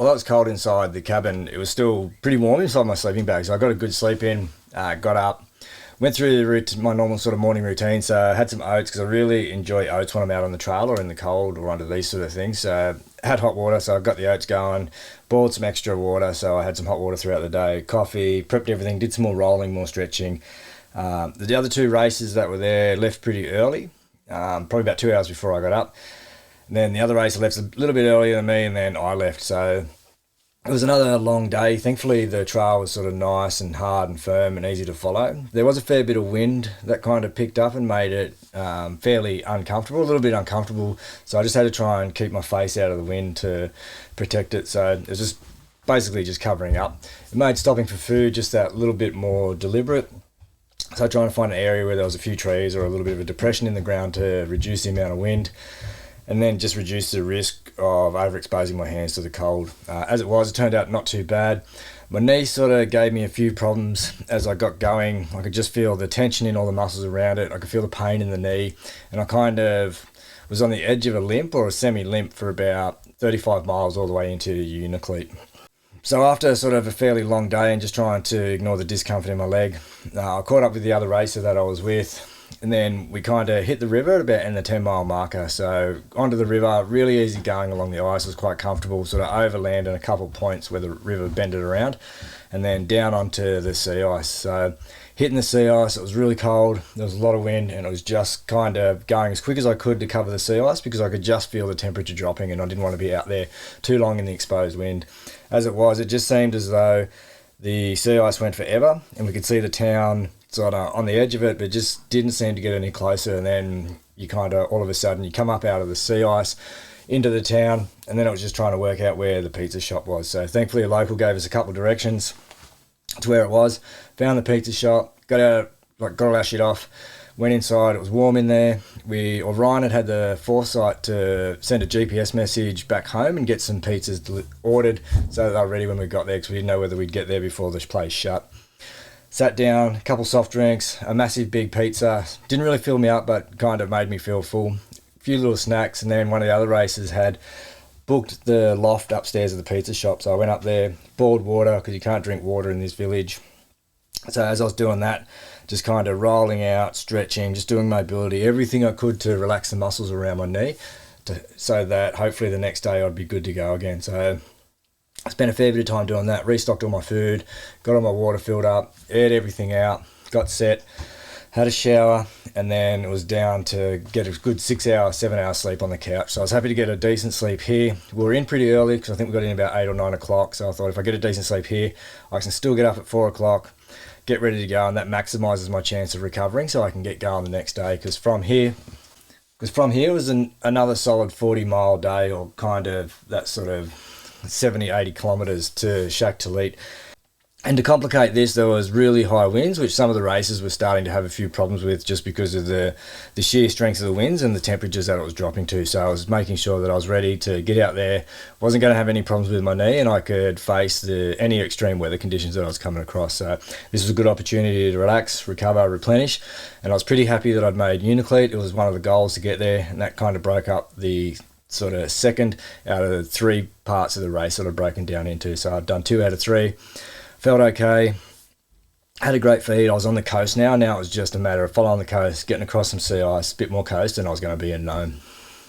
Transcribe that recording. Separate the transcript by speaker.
Speaker 1: although it was cold inside the cabin, it was still pretty warm inside my sleeping bag. So I got a good sleep in, got up, went through my normal sort of morning routine. So I had some oats because I really enjoy oats when I'm out on the trail or in the cold or under these sort of things. So I had hot water, so I got the oats going, boiled some extra water, so I had some hot water throughout the day, coffee, prepped everything, did some more rolling, more stretching. The other two races that were there left pretty early, probably about 2 hours before I got up. And then the other racer left a little bit earlier than me, and then I left. So it was another long day. Thankfully, the trail was sort of nice and hard and firm and easy to follow. There was a fair bit of wind that kind of picked up and made it fairly uncomfortable, a little bit uncomfortable. So I just had to try and keep my face out of the wind to protect it. So it was just basically just covering up. It made stopping for food just that little bit more deliberate. So trying to find an area where there was a few trees or a little bit of a depression in the ground to reduce the amount of wind, and then just reduce the risk of overexposing my hands to the cold. As it was, it turned out not too bad. My knee sort of gave me a few problems as I got going. I could just feel the tension in all the muscles around it. I could feel the pain in the knee, and I kind of was on the edge of a limp or a semi-limp for about 35 miles all the way into Unalakleet. So after sort of a fairly long day and just trying to ignore the discomfort in my leg, I caught up with the other racer that I was with, and then we kind of hit the river at about in the 10-mile marker. So onto the river, really easy going along the ice, was quite comfortable, sort of overland in a couple of points where the river bended around, and then down onto the sea ice. So hitting the sea ice, it was really cold, there was a lot of wind, and it was just kind of going as quick as I could to cover the sea ice because I could just feel the temperature dropping and I didn't want to be out there too long in the exposed wind. As it was, it just seemed as though the sea ice went forever and we could see the town sort of on the edge of it, but just didn't seem to get any closer. And then you kind of, all of a sudden, you come up out of the sea ice into the town, and then it was just trying to work out where the pizza shop was. So thankfully a local gave us a couple of directions to where it was, found the pizza shop, got all our shit off, went inside. It was warm in there. Ryan had the foresight to send a GPS message back home and get some pizzas ordered so that they were ready when we got there, because we didn't know whether we'd get there before the place shut. Sat down, a couple soft drinks, a massive big pizza. Didn't really fill me up, but kind of made me feel full. A few little snacks, and then one of the other racers had booked the loft upstairs of the pizza shop. So I went up there, boiled water, because you can't drink water in this village. So as I was doing that, just kind of rolling out, stretching, just doing mobility, everything I could to relax the muscles around my knee, so that hopefully the next day I'd be good to go again. So I spent a fair bit of time doing that, restocked all my food, got all my water filled up, aired everything out, got set, had a shower, and then it was down to get a good 7 hour sleep on the couch. So I was happy to get a decent sleep here. We were in pretty early because I think we got in about 8 or 9 o'clock. So I thought if I get a decent sleep here, I can still get up at 4 o'clock, get ready to go, and that maximizes my chance of recovering so I can get going the next day. Because from here was another solid 40-mile day, or kind of that sort of 70, 80 kilometres to Unalakleet. And to complicate this, there was really high winds, which some of the racers were starting to have a few problems with just because of the sheer strength of the winds and the temperatures that it was dropping to. So I was making sure that I was ready to get out there, wasn't going to have any problems with my knee, and I could face any extreme weather conditions that I was coming across. So this was a good opportunity to relax, recover, replenish, and I was pretty happy that I'd made Unalakleet. It was one of the goals to get there, and that kind of broke up the sort of second out of the 3 parts of the race that I'd broken down into. So I'd done 2 out of 3. Felt okay, had a great feed. I was on the coast now. Now it was just a matter of following the coast, getting across some sea ice, a bit more coast, and I was going to be in Nome.